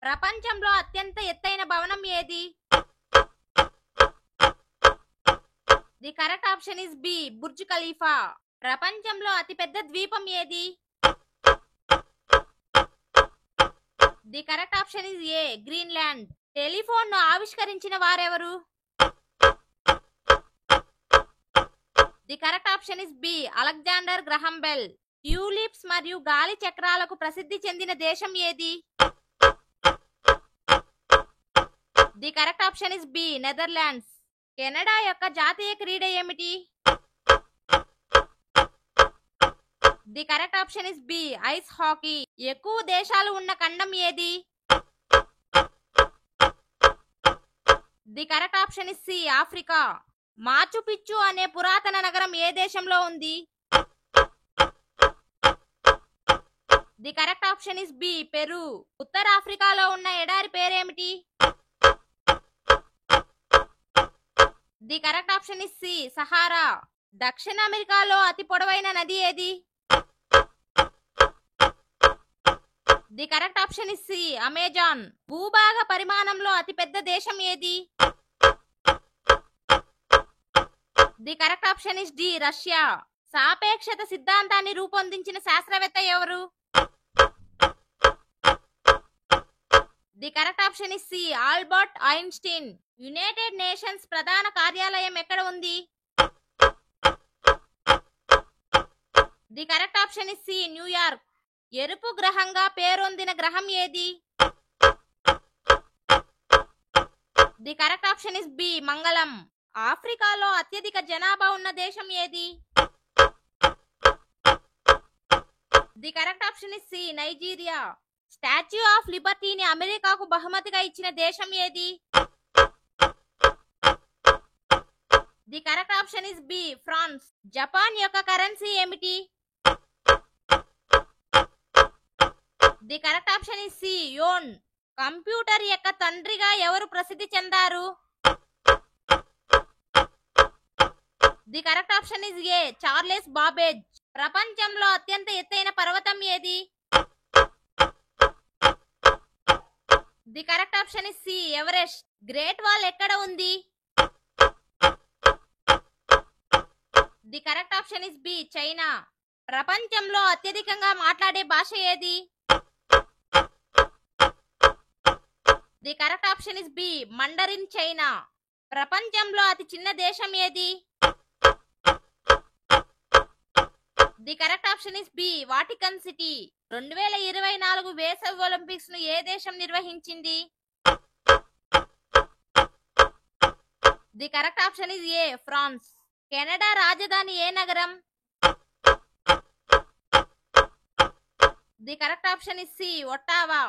ప్రపంచంలో అత్యంత ఎత్తైన భవనం ఏది? The correct option is B Burj Khalifa. ప్రపంచంలో అతిపెద్ద ద్వీపం ఏది? The correct option is A Greenland. Telephone ను ఆవిష్కరించిన వారెవరు? The correct option is B Alexander Graham Bell. Tulips మరియు గాలి చక్రాలకు ప్రసిద్ధి చెందిన దేశం ఏది? The correct option is B Netherlands. Canada యొక్క జాతీయ క్రీడ ఏమిటి? The correct option is B ice hockey. ఎక్కువ దేశాలు ఉన్న ఖండం ఏది? The correct option is C Africa. Machu Picchu అనే పురాతన నగరం ఏ దేశంలో ఉంది? The correct option is B Peru. ఉత్తర ఆఫ్రికాలో ఉన్న ఎడారి పేరేమిటి? The correct option is C Sahara. దక్షిణ అమెరికాలో అతి పొడవైన నది ఏది? The correct option is C Amazon. భూభాగ పరిమాణంలో అతిపెద్ద దేశం ఏది? The correct option is D Russia. సాపేక్షత సిద్ధాంతాన్ని రూపొందించిన శాస్త్రవేత్త ఎవరు? The correct option is C Albert Einstein. United Nations ప్రధాన కార్యాలయం ఎక్కడ ఉంది? The correct option is C న్యూయార్క్. ఎరుపు గ్రహంగా పేరొందిన గ్రహం ఏది? The correct option is B మంగళం. ఆఫ్రికాలో అత్యధిక జనాభా ఉన్న దేశం ఏది? The correct option is C Nigeria. Statue of లిబర్టీని అమెరికాకు బహుమతిగా ఇచ్చిన దేశం ఏది? The correct option is B France. Japan యొక్క కరెన్సీ ఏమిటి? The correct option is C yen. Computer యొక్క తండ్రిగా ఎవరు ప్రసిద్ధి చెందారు? The correct option is A Charles Babbage. ప్రపంచంలో అత్యంత ఎత్తైన పర్వతం ఏది? The correct option is C Everest. Great wall ఎక్కడ ఉంది? The correct option is B China. ప్రపంచంలో అత్యధికంగా మాట్లాడే భాష ఏది? The correct option is B Mandarin China. ప్రపంచంలో అతి చిన్న దేశం ఏది? The correct option is B Vatican city. 2024 వేసవి ఒలింపిక్స్ ను ఏ దేశం నిర్వహించింది? The correct option is A France. Canada రాజధాని ఏ నగరం? The correct option is C Ottawa.